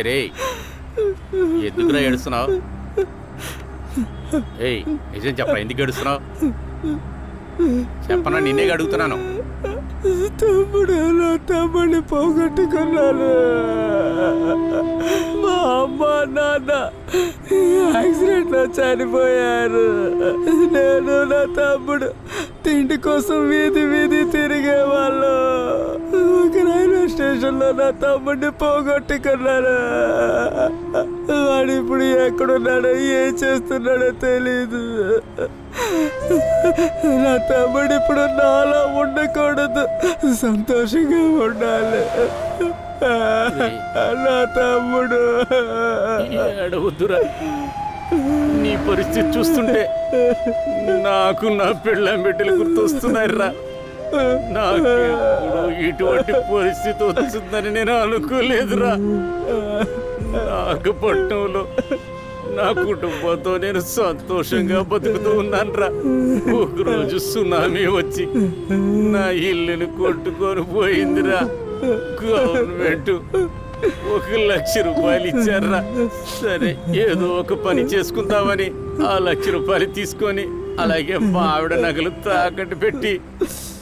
రే ఎందుకురా ఏడుస్తున్నావు? ఏయ్ నిజం చెప్పరా, ఎందుకు ఏడుస్తున్నావు? చెప్పనా, నిన్నే అడుగుతున్నాను. తమ్ముడు, నా తమ్ముడిని పోగొట్టుకున్నాను. మా అమ్మ నాన్న యాక్సిడెంట్ లో చనిపోయారు. నేను నా తమ్ముడు తిండి కోసం వీధి వీధి తిరిగేవాళ్ళు. ఒక రైల్వే స్టేషన్ లో నా తమ్ముడిని పోగొట్టుకున్నాను. వాడు ఇప్పుడు ఎక్కడున్నాడో ఏం చేస్తున్నాడో తెలీదు. నా తమ్ముడు ఇప్పుడు నాలా ఉండకూడదు, సంతోషంగా ఉండాలి. నా తమ్ముడు ఏడవద్దురా. నీ పరిస్థితి చూస్తుంటే నాకు నా పెళ్ళాం బిడ్డలు గుర్తొస్తున్నాయిరా. నాకు ఇటువంటి పరిస్థితి వస్తుందని నేను అనుకోలేదురా. నాకు పట్టణంలో నా కుటుంబంతో నేను సంతోషంగా బతుకుతూ ఉన్నానురా. ఒకరోజు సునామీ వచ్చి నా ఇల్లుని కొట్టుకొని పోయిందిరా. గవర్నమెంట్ 1,00,000 రూపాయలు ఇచ్చారా. సరే ఏదో ఒక పని చేసుకుందామని ఆ 1,00,000 రూపాయలు తీసుకొని అలాగే మా ఆవిడ నగలు తాకట్టు పెట్టి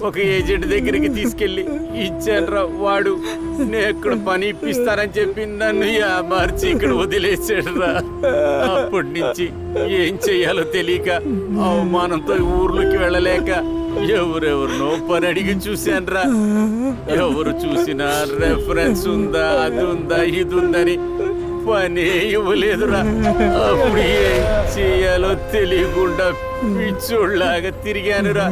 ఒక ఏజెంట్ దగ్గరికి తీసుకెళ్ళి ఇచ్చానురా. వాడు నేను ఎక్కడ పని ఇప్పిస్తానని చెప్పి నన్ను మార్చి ఇక్కడ వదిలేసాడురా. అప్పటి నుంచి ఏం చెయ్యాలో తెలియక అవమానంతో ఊర్లోకి వెళ్ళలేక ఎవరెవరినో పని అడిగి చూశానురా. ఎవరు చూసినా రెఫరెన్స్ ఉందా, అది ఉందా, ఇది ఉందని పని ఇవ్వలేదురా. అప్పుడు ఏం చేయాలో తెలియకుండా పిచ్చోళ్ళలాగా తిరిగానురా.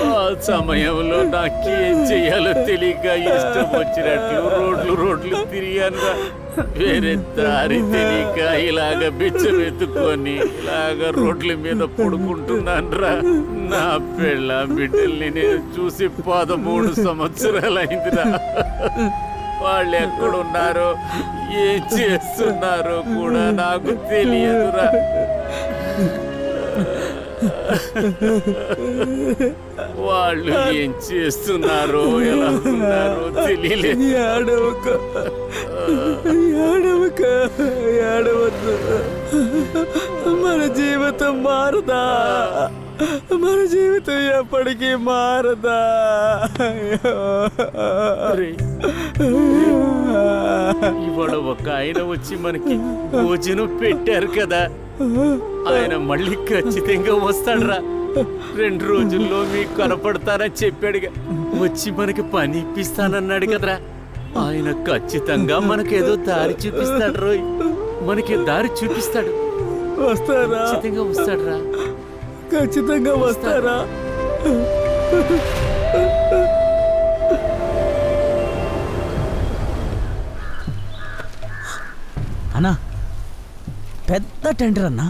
ఆ సమయంలో నాకేం చెయ్యాలో తెలియక ఇష్టం వచ్చినట్లు రోడ్లు తిరిగానురా. వేరే దారి తెలియక ఇలాగ బిచ్చమెత్తుకొని ఇలాగ రోడ్ల మీద పడుకుంటున్నానురా. నా పెళ్ళ బిడ్డల్ని నేను చూసి 13 సంవత్సరాలైందిరా. వాళ్ళు ఎక్కడున్నారో ఏం చేస్తున్నారో కూడా నాకు తెలియదురా. వాళ్ళు ఏం చేస్తున్నారో ఎలా ఉన్నారో తెలియలేదు. ఏడవద్దు. మన జీవితం మారదా? మన జీవితం ఎప్పటికీ మారదా? ఇవాళ ఒక ఆయన వచ్చి మనకి భోజనం పెట్టారు కదా, ఆయన మళ్ళీ ఖచ్చితంగా వస్తాడురా. 2 రోజుల్లో మీకు కనపడతానని చెప్పాడుగా. వచ్చి మనకి పని ఇప్పిస్తానన్నాడు కదరా. ఆయన ఖచ్చితంగా మనకేదో దారి చూపిస్తాడు రోయ్. మనకి దారి చూపిస్తాడు. వస్తారా? ఖచ్చితంగా వస్తాడురా. ఖచ్చితంగా వస్తారా? అన్నా, పెద్ద టెండర్ అన్నా,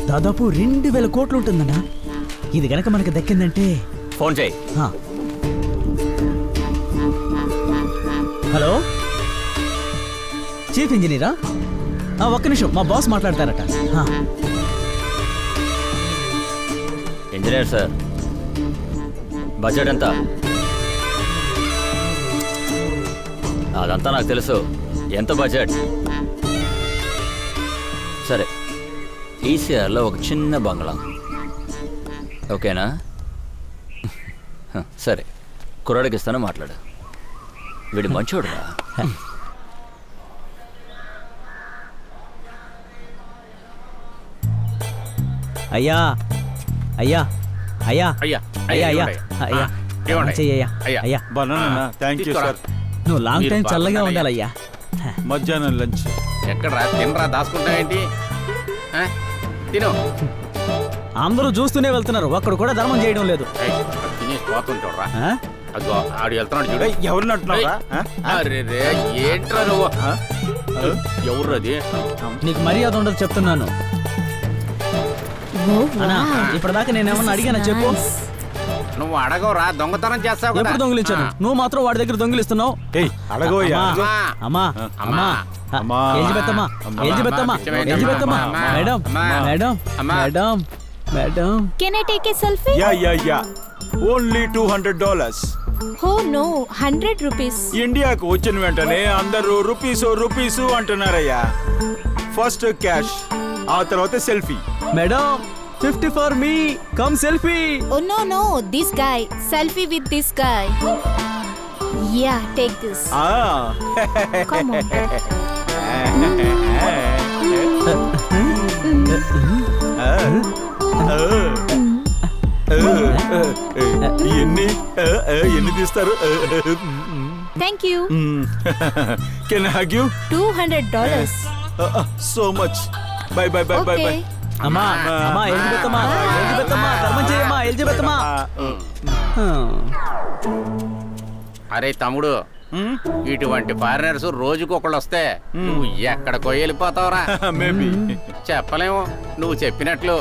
దాదాపు 2,000 కోట్లు ఉంటుందన్నా. ఇది గనక మనకి దక్కిందంటే ఫోన్ చేయి. హలో, చీఫ్ ఇంజనీరా? ఒక్క నిమిషం, మా బాస్ మాట్లాడతారట. ఇంజనీర్ సార్, బడ్జెట్ ఎంత? అదంతా నాకు తెలుసు. ఎంత బడ్జెట్? సరే, ఈసీఆర్లో ఒక చిన్న బంగ్లా, ఓకేనా? సరే, కుర్రాడికి ఇస్తాను, మాట్లాడు. వీడి మంచోడురా. అయ్యా అయ్యా అయ్యా అయ్యా అయ్యా అయ్యా అయ్యా అయ్యా, థ్యాంక్ యూ సార్. నువ్వు లాంగ్ టైం చల్లగా ఉండాలయ్యా. మధ్యాహ్నం లంచ్ ఎక్కడరా? తినరా, దాచుకుంటావేంటి? తిను. అందరూ చూస్తూనే వెళ్తున్నారు, ఒక్కడు కూడా ధర్మం చేయడం లేదు. తినేసి పోతుంటాడురా. అదిగో ఆడు వెళ్తున్నాడు చూడు. ఎవరిని అంటున్నావురా? అరే రే, ఏంట్రా నువ్వు? ఎవరు? నీకు మర్యాద ఉండదు చెప్తున్నాను. ఇప్పటిదాకా నేనేమన్నా అడిగానా చెప్పు? నువ్వు అడగవురా, దొంగతనం చేస్తావు. ఎప్పుడు దొంగిలించాను? నువ్వు మాత్రం వాడి దగ్గర దొంగిలిస్తున్నావు. అడగోయ్యా. అమ్మా అమ్మా ఎలిజబెత్తమ్మా, ఎలిజబెత్తమ్మా, ఎలిజబెత్తమ్మా, madam madam madam madam. Can I take a selfie? Yeah. Only $200. Oh no 100 rupees. ఇండియాకు వచ్చిన వెంటనే అందరూ రూపీసు అంటున్నారయ్యా. ఫస్ట్ క్యాష్, ఆ తర్వాత selfie. Madam 50 for me, come selfie. Oh no no, this guy, selfie with this guy. Yeah, take this. Come on. ఎన్ని తీస్తారు? Thank you. Can I hug you? $200. So much. Bye bye bye bye bye. Okay. అమ్మా అమ్మా Elizabeth అమ్మా, Elizabeth అమ్మా, ధర్మం చేయమ్మా, Elizabeth అమ్మా. అరే తమ్ముడు, ఇటువంటి ఫారినర్స్ రోజుకొకళ్ళు వస్తే నువ్వు ఎక్కడికో వెళ్ళిపోతావురా. మేబీ. చెప్పలేము. నువ్వు చెప్పినట్లు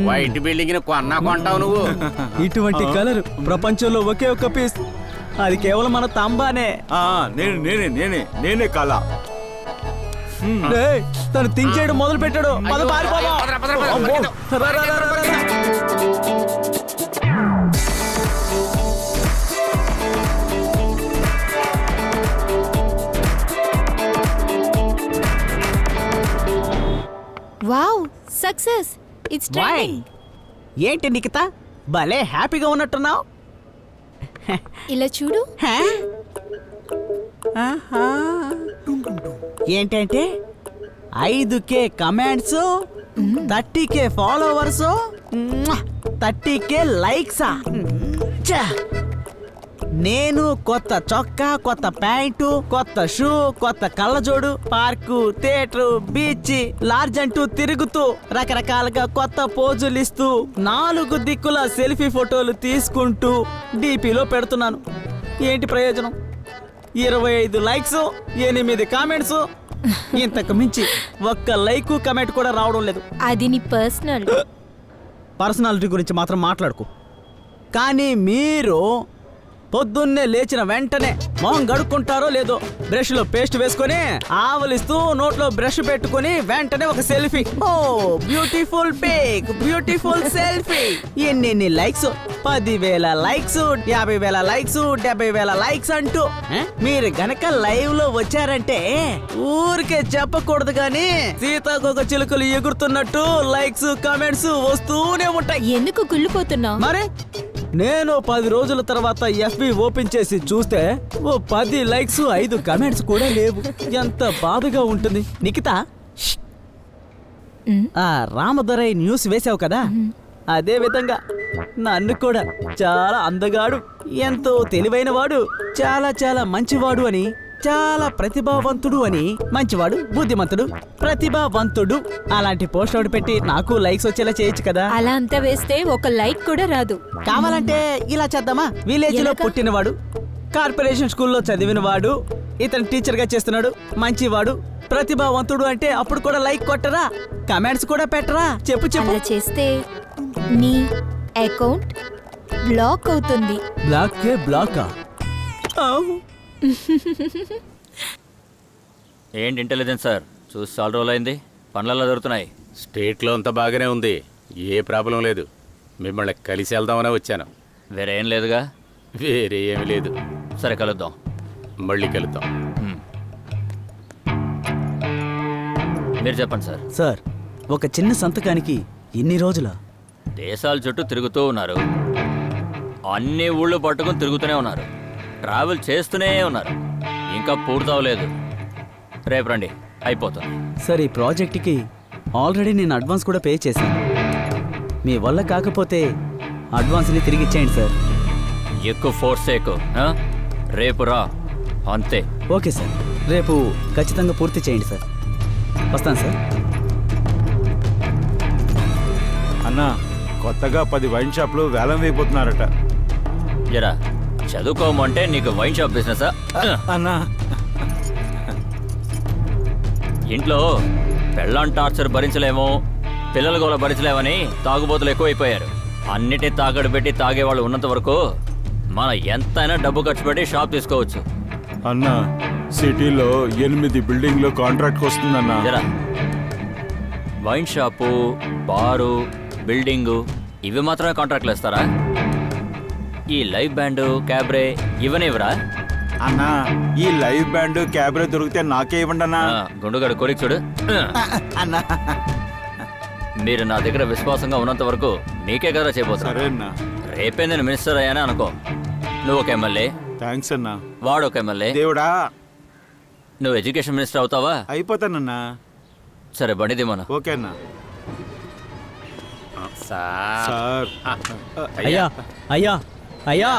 వైట్ బిల్డింగ్ ని కొంటావు నువ్వు. ఇటువంటి కలర్ ప్రపంచంలో ఒకే ఒక పీస్, అది కేవలం మన తాంబానే. నేనే కళ. డేయ్, తను థింక్ చేయడం మొదలు పెట్టాడు. పద పారిపోదాం. పదరా, పదరా, పదరా, అమ్మో. పరిగెత్తు. రా, రా, రా, రా, రా. Wow, success. ఇట్స్ వాయ్, ట్రెండింగ్. ఏంటి నిఖిత భలే హ్యాపీగా ఉన్నట్టున్నావు. ఇలా చూడు. ఏంటంటే 5K comments, 30K followers, 30K లైక్సా. నేను కొత్త చొక్కా, కొత్త ప్యాంటు, కొత్త షూ, కొత్త కళ్ళజోడు, పార్కు, థియేటర్, బీచ్, లాడ్జ్ అంటూ తిరుగుతూ రకరకాలుగా కొత్త పోజులు ఇస్తూ 4 దిక్కుల సెల్ఫీ ఫోటోలు తీసుకుంటూ డీపీలో పెడుతున్నాను. ఏంటి ప్రయోజనం? 25 లైక్స్, 8 కామెంట్స్, ఇంతకు మించి ఒక్క లైక్ కమెంట్ కూడా రావడం లేదు. అది నీ పర్సనల్. పర్సనాలిటీ గురించి మాత్రం మాట్లాడుకో. కానీ మీరు పొద్దున్నే లేచిన వెంటనే మొహం గడుక్కుంటారో లేదో బ్రష్ లో పేస్ట్ వేసుకొని ఆవలిస్తూ నోట్లో బ్రష్ పెట్టుకొని వెంటనే ఒక సెల్ఫీ. ఓ బ్యూటిఫుల్ పిక్, బ్యూటిఫుల్ సెల్ఫీ. ఎన్ని లైక్స్? 10,000 లైక్స్, 50,000 లైక్స్, 70,000 లైక్స్ అంటూ మీరు గనక లైవ్ లో వచ్చారంటే ఊరికే చెప్పకూడదు కానీ సీతాకోక చిలుకలు ఎగురుతున్నట్టు లైక్స్ కామెంట్స్ వస్తూనే ఉంటాయి. ఎందుకు కుళ్ళిపోతున్నావు? మరి నేను 10 రోజుల తర్వాత FB ఓపెన్ చేసి చూస్తే ఓ 10 లైక్స్, 5 కమెంట్స్ కూడా లేవు. ఎంత బాధగా ఉంటుంది. నిఖిత, ఆ రామదొరై న్యూస్ వేసావు కదా, అదే విధంగా నన్ను కూడా చాలా అందగాడు, ఎంతో తెలివైన వాడు, చాలా చాలా మంచివాడు అని, చాలా ప్రతిభావంతుడు అని, మంచివాడు, బుద్ధిమంతుడు, ప్రతిభావంతుడు అలాంటి పోస్ట్ ఒకటి పెట్టి నాకు లైక్స్ వచ్చేలా చేయొచ్చు కదా. అలా అంతా వేస్తే ఒక లైక్ కూడా రాదు. కావాలంటే ఇలా చేద్దామా? విలేజ్ లో ఎలాగా? పుట్టినవాడు, కార్పొరేషన్ స్కూల్లో చదివినవాడు, ఇతను టీచర్ గా చేస్తున్నాడు, మంచివాడు, ప్రతిభావంతుడు అంటే అప్పుడు కూడా లైక్ కొట్టరా? కమెంట్స్ కూడా పెట్టరా? చెప్పు చెప్పు. అలా చేస్తే నీ అకౌంట్ బ్లాక్ అవుతుంది. బ్లాకా? ఏంటి ఇంటెలిజెన్స్ సార్, చూసి చాలా రోజులు అయింది, పనులలో దొరుకుతున్నాయి. స్టేట్లో అంతా బాగానే ఉంది, ఏ ప్రాబ్లం లేదు. మిమ్మల్ని కలిసి వెళ్దామనే వచ్చాను. వేరే ఏం లేదుగా? వేరే ఏమీ లేదు. సరే కలుద్దాం. మళ్ళీ కలుద్దాం. మీరు చెప్పండి సార్. సార్, ఒక చిన్న సంతకానికి ఇన్ని రోజులా? దేశాల చుట్టూ తిరుగుతూ ఉన్నారు, అన్ని ఊళ్ళు పట్టుకుని తిరుగుతూనే ఉన్నారు, ట్రావెల్ చేస్తూనే ఉన్నారు, ఇంకా పూర్తవలేదు. రేపు రండి, అయిపోతుంది. సార్, ఈ ప్రాజెక్ట్కి ఆల్రెడీ నేను అడ్వాన్స్ కూడా పే చేశాను. మీ వల్ల కాకపోతే అడ్వాన్స్ని తిరిగి ఇచ్చేయండి సార్. ఎక్కువ ఫోర్స్ ఎక్కువ. రేపు రా, అంతే. ఓకే సార్, రేపు ఖచ్చితంగా పూర్తి చేయండి సార్. వస్తాను సార్. అన్నా, కొత్తగా 10 వైన్ షాప్లు వేలం వేయబోతున్నారట. జరా చదువుకోమంటే నీకు వైన్ షాప్ బిజినెసా? అన్నా, ఇంట్లో పెళ్ళాం టార్చర్ భరించలేమో, పిల్లల గోల భరించలేమని తాగుబోతులు ఎక్కువైపోయారు. అన్నిటి తాకట్టు పెట్టి తాగేవాళ్ళు ఉన్నంత వరకు మనం ఎంతైనా డబ్బు ఖర్చు పెట్టి షాప్ తీసుకోవచ్చు. అన్నా, సిటీలో 8 బిల్డింగ్లు కాంట్రాక్ట్కి వస్తుందన్నా. జరా వైన్ షాపు, బారు, బిల్డింగు ఇవి మాత్రమే కాంట్రాక్ట్లు ఇస్తారా? ఈ లైవ్ బ్యాండ్ క్యాబ్రే ఇవనేవరా? అన్నా ఈ లైవ్ బ్యాండ్ క్యాబరే దొరికితే నాకే ఇవ్వండి అన్నా. గుండుగాడు కోరిక చూడు. అన్నా మీరు నా దగ్గర విశ్వాసంగా ఉన్నంత వరకు మీకే కదా చేయబోతున్నా. సరే అన్నా. రేపే నేను మినిస్టర్ అయ్యానే అనుకో. నువ్వు ఒక ఎమ్మెల్యే, థ్యాంక్స్ అన్నా. వాడు ఒక ఎమ్మెల్యే. దేవుడా, నువ్వు ఎడ్యుకేషన్ మినిస్టర్ అవుతావా? అయిపోతానన్నా. సరే బండిది మన. ఓకే అన్నా. సార్ సార్ అయ్యా అయ్యా అయ్యా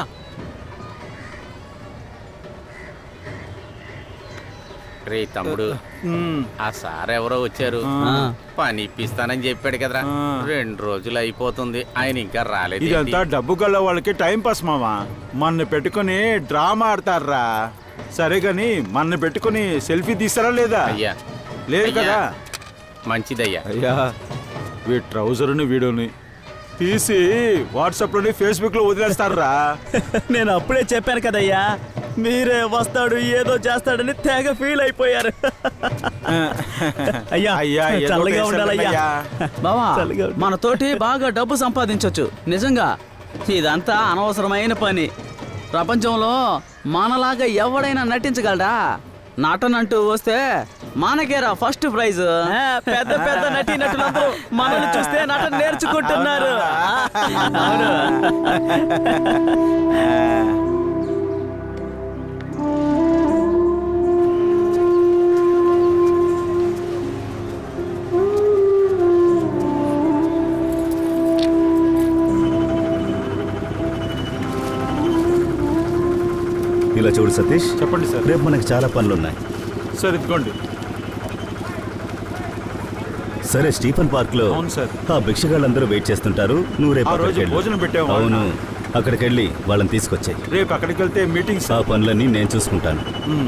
రే తమ్ముడు, ఆ సార్ ఎవరో వచ్చారు, పని ఇప్పిస్తానని చెప్పాడు కదరా. 2 రోజులు అయిపోతుంది, ఆయన ఇంకా రాలేదు. ఇదంతా డబ్బు గల్ల వాళ్ళకి టైం పాస్ మావా. మన పెట్టుకుని డ్రామా ఆడతారా. సరే గాని మన పెట్టుకుని సెల్ఫీ తీస్తారా లేదా? అయ్యా లేదు కదా. మంచిదయ్యా. అయ్యా వీడి ట్రౌజర్ని వీడియోని తీసి వాట్సాప్ లోని ఫేస్బుక్ లో వదిలేస్తారా. నేను అప్పుడే చెప్పాను కదయ్యా, మీరే వస్తాడు ఏదో చేస్తాడని తెగ ఫీల్ అయిపోయారు. అయ్యా అయ్యా, ఏదో చల్లగా ఒకటి ఉండాలయ్యా. అయ్యా. బావా మనతోటి బాగా డబ్బు సంపాదించొచ్చు నిజంగా. ఇదంతా అనవసరమైన పని. ప్రపంచంలో మనలాగా ఎవడైనా నటించగలడా? నటనంటూ వస్తే మనకేరా ఫస్ట్ ప్రైజ్. పెద్ద పెద్ద నటీ నటులందరూ మనల్ని చూస్తే నటన నేర్చుకుంటున్నారు. అవును. ఇలా చూడు సతీష్, చెప్పండి సార్. రేపు మనకి చాలా పనులున్నాయి. సార్ ఇదిగోండి. సరే, స్టీఫన్ పార్క్ లో అవును సార్. ఆ భిక్షగాళ్ళందరూ వెయిట్ చేస్తుంటారు. నువ్వు రేపు ఆ రోజు అక్కడికి వెళ్ళు. భోజనం పెట్టాము. అవును, అక్కడికి వెళ్ళి వాళ్ళని తీసుకొచ్చాయి. రేపు అక్కడికి వెళ్తే మీటింగ్ ఆ పనులన్నీ నేను చూసుకుంటాను.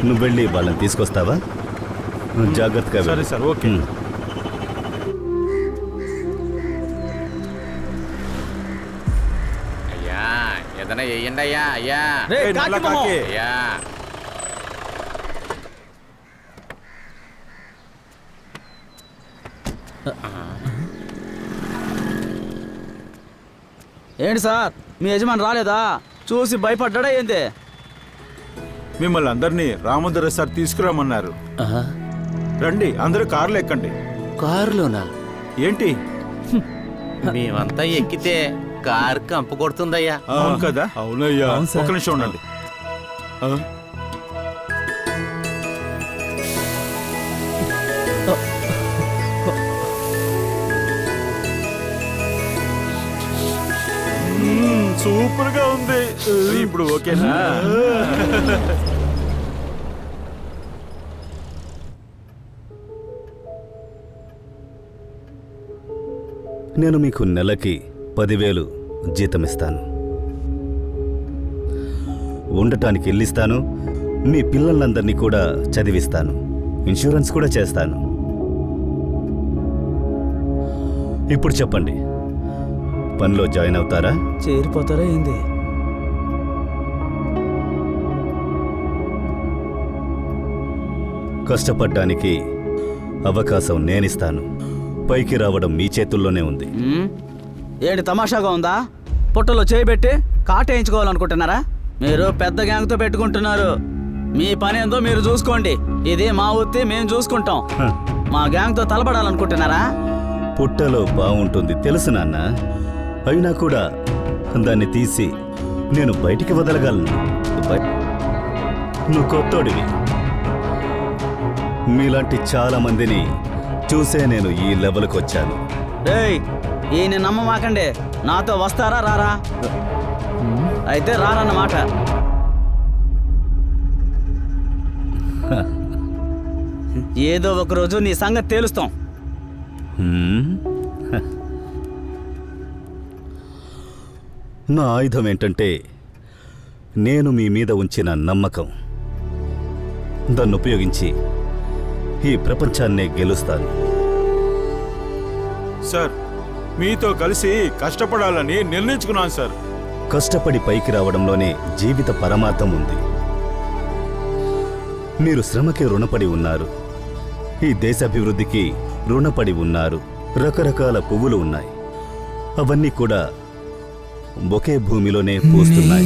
నువ్వు వెళ్ళి వాళ్ళని తీసుకొస్తావా? జాగ్రత్తగా సరే వెళ్ళు. Sir, okay. అయ్యా ఏదైనా వేయండి అయ్యా. అయ్యా రేయ్, ఏయ్, నల్ల కాకి మొహం. కాకి. అయ్యా ఏంటి సార్, మీ యజమాని రాలేదా? చూసి భయపడ్డా ఏంది? మిమ్మల్ని అందరినీ రామోదర సార్ తీసుకురామన్నారు. రండి, అందరూ కార్లు ఎక్కండి. కారులోనా? ఏంటి? మేమంతా ఎక్కితే కారు కంప కొడుతుందయ్యా. అవును కదా. అవునయ్యా. అవును సార్. ఒక నిమిషం ఉండండి. సూపర్ గా ఉంది. ఇప్పుడు ఓకేనా? నేను మీకు నెలకి 10,000 జీతం ఇస్తాను. ఉండటానికి ఇల్లిస్తాను. మీ పిల్లలందరినీ కూడా చదివిస్తాను. ఇన్సూరెన్స్ కూడా చేస్తాను. ఇప్పుడు చెప్పండి, పనిలో జాయిన్ అవుతారా? చేరిపోతారా ఏంది? కష్టపడ్డానికి అవకాశం నేనిస్తాను. పైకి రావడం మీ చేతుల్లోనే ఉంది. ఏంటి తమాషాగా ఉందా? పుట్టలో చేయబెట్టి కాటేయించుకోవాలనుకుంటున్నారా? మీరు పెద్ద గ్యాంగ్తో పెట్టుకుంటున్నారు. మీ పని ఏందో మీరు చూసుకోండి. ఇది మా వృత్తి, మేము చూసుకుంటాం. మా గ్యాంగ్తో తలపడాలనుకుంటున్నారా? పుట్టలో బాగుంటుంది తెలుసు నాన్న. అయినా కూడా దాన్ని తీసి నేను బయటికి వదలగలను. నువ్వు కొత్తోడివి. మీలాంటి చాలా మందిని చూసే నేను ఈ లెవెల్కి వచ్చాను. రేయ్, ఈయన నమ్మమాకండి. నాతో వస్తారా రారా? అయితే రారన్నమాట. ఏదో ఒక రోజు నీ సంగతి తేలుస్తాం. హ్మ్? నా ఆయుధం ఏంటంటే నేను మీ మీద ఉంచిన నమ్మకం. దాన్ని ఉపయోగించి ఈ ప్రపంచాన్నే గెలుస్తాను. సార్, మీతో కలిసి కష్టపడాలని నిర్ణయించుకున్నాను సార్. కష్టపడి పైకి రావడంలోనే జీవిత పరమార్థం ఉంది. మీరు శ్రమకి రుణపడి ఉన్నారు. ఈ దేశాభివృద్ధికి రుణపడి ఉన్నారు. రకరకాల పువ్వులు ఉన్నాయి. అవన్నీ కూడా ఒకే భూమిలోనే పూస్తున్నాయి.